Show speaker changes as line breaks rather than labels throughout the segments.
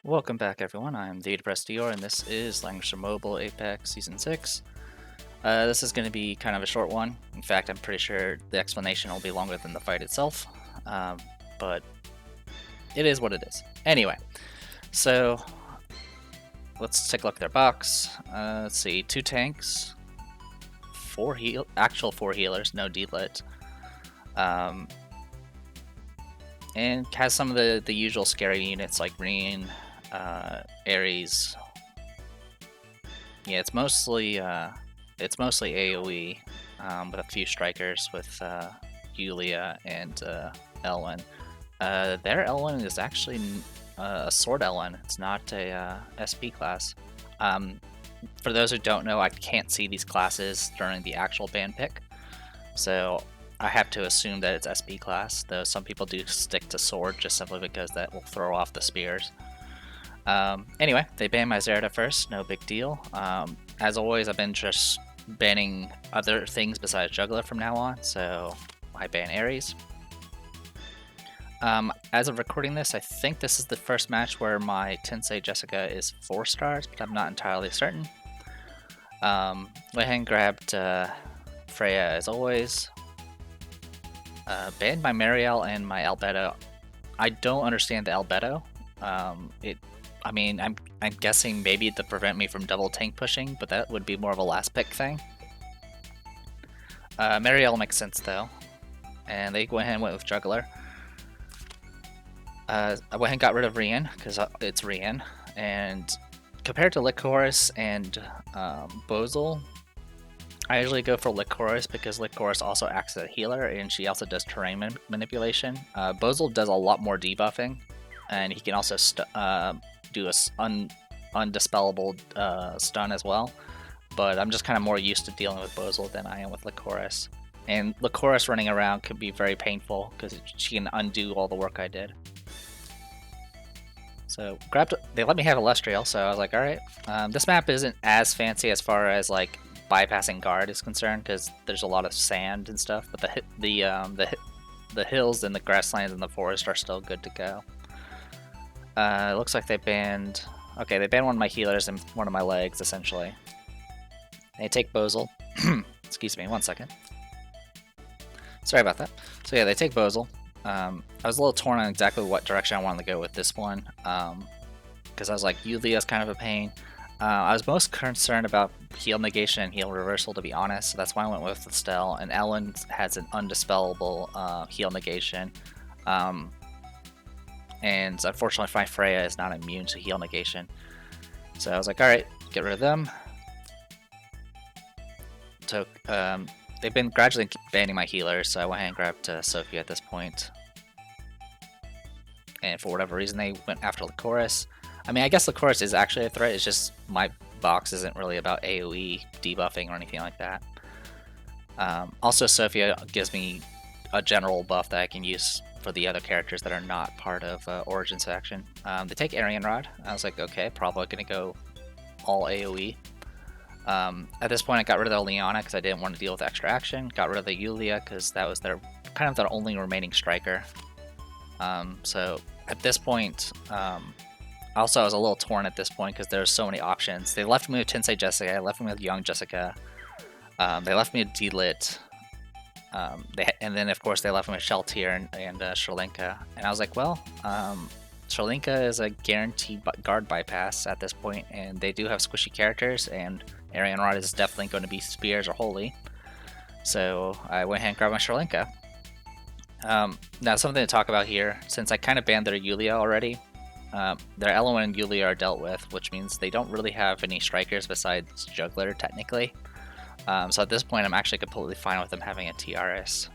Welcome back, everyone. I'm the Depressed Dior, and this is Langrisser Mobile Apex Season 6. This is going to be kind of a short one. In fact, I'm pretty sure the explanation will be longer than the fight itself, but it is what it is. Anyway, so let's take a look at their box. Let's see, 2 tanks, 4 healers, no delit, and has some of the usual scary units like Reen, Ares. Yeah, it's mostly AoE, with a few strikers with Yulia and Elwyn. Their Elwyn is actually a sword Elwyn. It's not a SP class. For those who don't know, I can't see these classes during the actual band pick, so I have to assume that it's SP class, though some people do stick to sword just simply because that will throw off the spears. Anyway, they banned my Zerda first, no big deal. As always, I've been just banning other things besides Juggler from now on, so I ban Ares. As of recording this, I think this is the first match where my Tensei Jessica is 4 stars, but I'm not entirely certain. Went ahead and grabbed Freya as always. Banned my Mariel and my Albedo. I don't understand the Albedo. I mean, I'm guessing maybe to prevent me from double tank pushing, but that would be more of a last pick thing. Mariel makes sense though, and they went ahead and went with Juggler. I went ahead and got rid of Rian because it's Rian, and compared to Lycoris and Bozel, I usually go for Lycoris because Lycoris also acts as a healer and she also does terrain manipulation. Bozel does a lot more debuffing, and he can also do a undispellable stun as well. But I'm just kind of more used to dealing with Bozel than I am with Lycoris. And Lycoris running around could be very painful because she can undo all the work I did. So they let me have Illustrial, so I was like, alright. This map isn't as fancy as far as like bypassing guard is concerned because there's a lot of sand and stuff, but the hills and the grasslands and the forest are still good to go. It looks like they banned... Okay, they banned one of my healers and one of my legs, essentially. They take Bozel. Excuse me, 1 second. Sorry about that. So yeah, they take Bozel. I was a little torn on exactly what direction I wanted to go with this one, because I was like, Yulia's kind of a pain. I was most concerned about heal negation and heal reversal, to be honest, so that's why I went with Estelle, and Ellen has an undispellable heal negation. And unfortunately, my Freya is not immune to heal negation. So I was like, alright, get rid of them. So, they've been gradually banning my healers, so I went ahead and grabbed Sophie at this point. And for whatever reason, they went after Lycoris. I mean, I guess Lycoris is actually a threat, it's just my box isn't really about AoE debuffing or anything like that. Also, Sophia gives me a general buff that I can use for the other characters that are not part of Origin section. They take Arian Rod. I was like, okay, probably gonna go all AoE. At this point, I got rid of the Leona because I didn't want to deal with extra action. Got rid of the Yulia because that was their only remaining striker. So at this point, also I was a little torn at this point because there's so many options. They left me with Tensei Jessica. I left me with Young Jessica. They left me with D-Lit. And then of course they left me with Sheltier and Sherlinka, and I was like, well, Sherlinka is a guaranteed guard bypass at this point, and they do have squishy characters, and Arian Rod is definitely going to be Spears or Holy, so I went ahead and grabbed my Sherlinka. Now something to talk about here, since I kind of banned their Yulia already, their Elowen and Yulia are dealt with, which means they don't really have any strikers besides Juggler technically. So at this point, I'm actually completely fine with them having a TRS,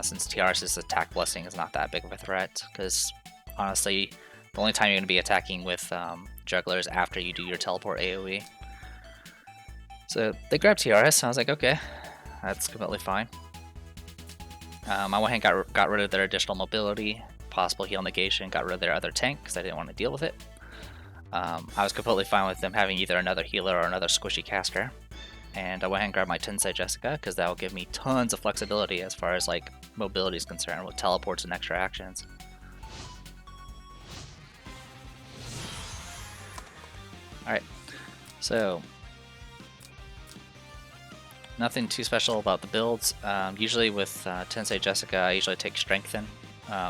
since TRS's attack blessing is not that big of a threat, because honestly, the only time you're going to be attacking with Juggler is after you do your teleport AoE. So they grabbed TRS, and I was like, okay, that's completely fine. I went ahead and got rid of their additional mobility, possible heal negation, got rid of their other tank, because I didn't want to deal with it. I was completely fine with them having either another healer or another squishy caster. And I went ahead and grabbed my Tensei Jessica because that will give me tons of flexibility as far as like mobility is concerned with teleports and extra actions. Alright, so nothing too special about the builds. Usually with Tensei Jessica, I usually take Strengthen,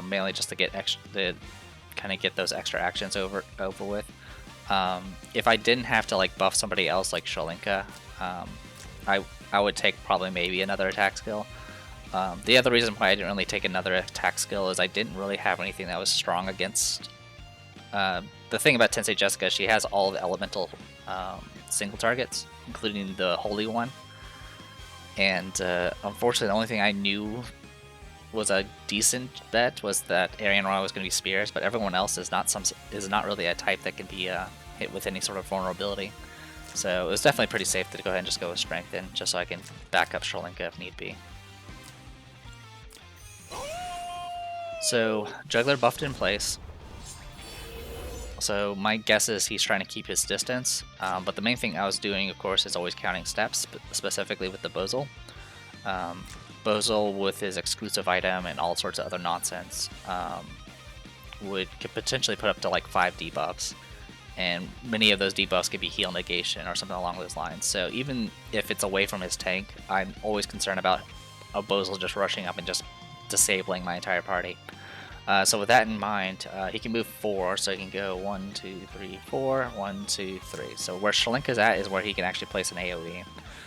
mainly just to get kind of get those extra actions over with. If I didn't have to like buff somebody else like Sholinka, I would take probably maybe another attack skill. The other reason why I didn't really take another attack skill is I didn't really have anything that was strong against. The thing about Tensei Jessica, she has all the elemental single targets, including the holy one. And unfortunately, the only thing I knew was a decent bet was that Arian Roy was going to be Spears, but everyone else is not really a type that can be hit with any sort of vulnerability. So it was definitely pretty safe to go ahead and just go with Strengthen, just so I can back up Sholinka if need be. So Juggler buffed in place. So my guess is he's trying to keep his distance, but the main thing I was doing, of course, is always counting steps, specifically with the Bozal. Bozal, with his exclusive item and all sorts of other nonsense, could potentially put up to like 5 debuffs, and many of those debuffs could be heal negation or something along those lines. So even if it's away from his tank, I'm always concerned about a Bozal just rushing up and just disabling my entire party. So with that in mind, he can move 4, so he can go 1, 2, 3, 4, 1, 2, 3. So where Sholinka's at is where he can actually place an AoE.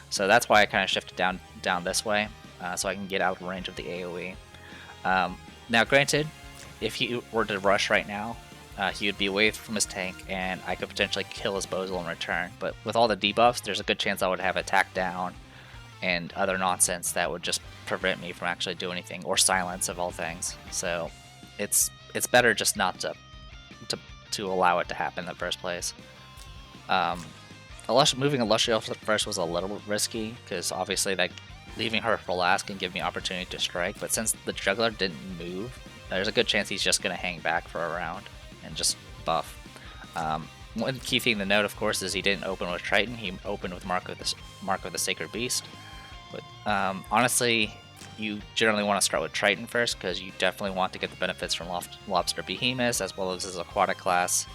So that's why I kind of shifted down this way, so I can get out of range of the AoE. Now granted, if he were to rush right now, he would be away from his tank, and I could potentially kill his Bozal in return. But with all the debuffs, there's a good chance I would have attack down and other nonsense that would just prevent me from actually doing anything, or silence of all things. So it's better just not to allow it to happen in the first place. Moving Illustrious first was a little risky, because obviously like leaving her for last can give me opportunity to strike, but since the Juggler didn't move, there's a good chance he's just going to hang back for a round and just buff. One key thing to note, of course, is he didn't open with Triton, he opened with Mark of the Sacred Beast. But honestly, you generally want to start with Triton first, because you definitely want to get the benefits from Lobster Behemoth as well as his aquatic class.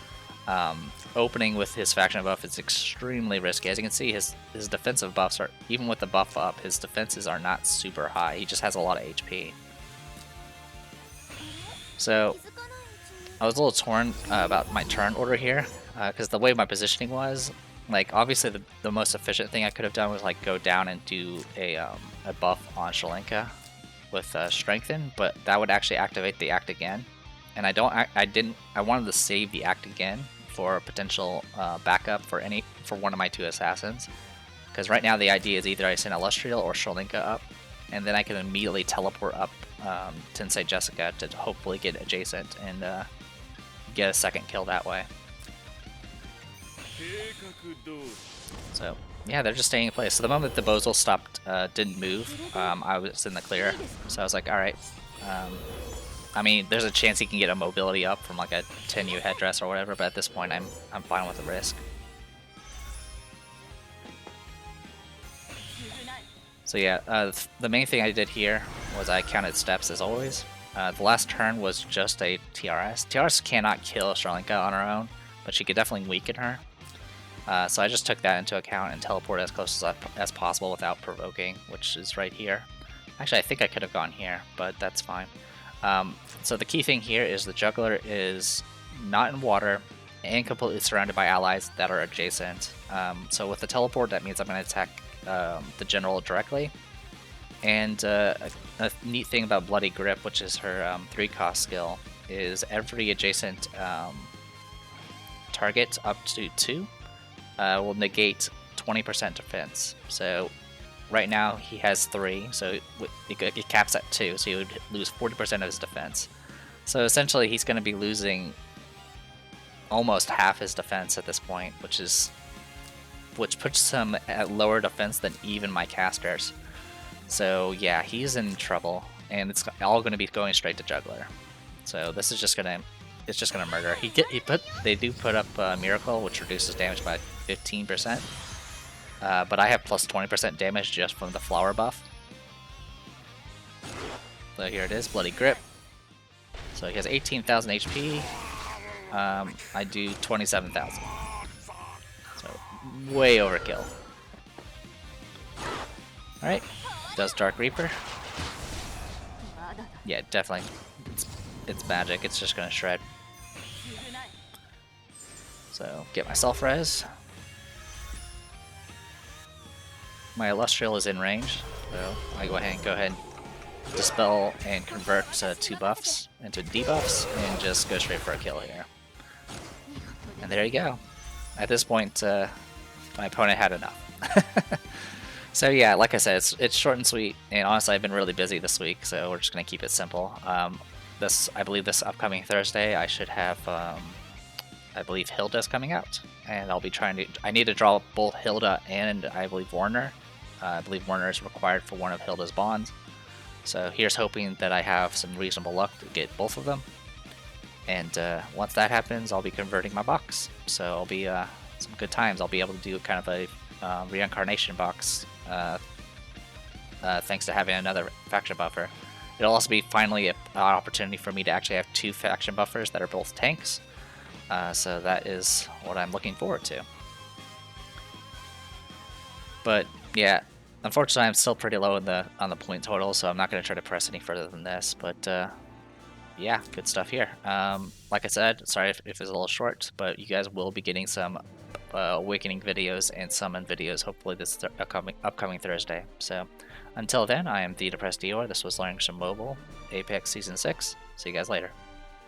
Opening with his faction buff is extremely risky. As you can see, his defensive buffs are, even with the buff up, his defenses are not super high. He just has a lot of HP. So I was a little torn about my turn order here, because the way my positioning was, like obviously the most efficient thing I could have done was like go down and do a buff on Sholinka with Strengthen, but that would actually activate the act again, and I wanted to save the act again for a potential backup for one of my 2 assassins, because right now the idea is either I send Illustrial or Sholinka up, and then I can immediately teleport up Tensei Jessica to hopefully get adjacent and get a second kill that way. So yeah, they're just staying in place. So the moment the Bozal didn't move, I was in the clear. So I was like, all right. I mean, there's a chance he can get a mobility up from like a 10U headdress or whatever, but at this point, I'm fine with the risk. So yeah, the main thing I did here was I counted steps as always. The last turn was just a TRS. TRS cannot kill Sholinka on her own, but she could definitely weaken her. So I just took that into account and teleported as close as possible without provoking, which is right here. Actually, I think I could have gone here, but that's fine. So the key thing here is the Juggler is not in water and completely surrounded by allies that are adjacent. So with the teleport, that means I'm going to attack the General directly. And a neat thing about Bloody Grip, which is her 3-cost skill, is every adjacent target up to 2 will negate 20% defense. So right now he has 3, so it caps at 2, so he would lose 40% of his defense. So essentially he's going to be losing almost half his defense at this point, which puts him at lower defense than even my casters. So yeah, he's in trouble, and it's all going to be going straight to Juggler. So this is just gonna murder. They do put up Miracle, which reduces damage by 15%. But I have plus 20% damage just from the flower buff. So here it is, Bloody Grip. So he has 18,000 HP. I do 27,000. way overkill. Alright, does Dark Reaper. Yeah, definitely. It's magic, it's just gonna shred. So, get myself res. My Illustrial is in range, so I go ahead and dispel and convert 2 buffs into debuffs and just go straight for a kill here. And there you go. At this point, my opponent had enough. So yeah, like I said, it's short and sweet, and honestly I've been really busy this week, so we're just going to keep it simple. I believe this upcoming Thursday I should have, I believe Hilda's coming out, and I'll be I need to draw both Hilda and I believe Warner. I believe Warner is required for one of Hilda's bonds. So here's hoping that I have some reasonable luck to get both of them. And once that happens, I'll be converting my box. So I'll be some good times. I'll be able to do kind of a reincarnation box thanks to having another faction buffer. It'll also be finally an opportunity for me to actually have 2 faction buffers that are both tanks. So that is what I'm looking forward to. But yeah, unfortunately I'm still pretty low on the point total, so I'm not going to try to press any further than this. But yeah, good stuff here. Like I said, sorry if it's a little short, but you guys will be getting some awakening videos and summon videos hopefully this upcoming Thursday. So until then, I am The Depressed Dior. This was Langrisser Mobile Apex Season 6. See you guys later.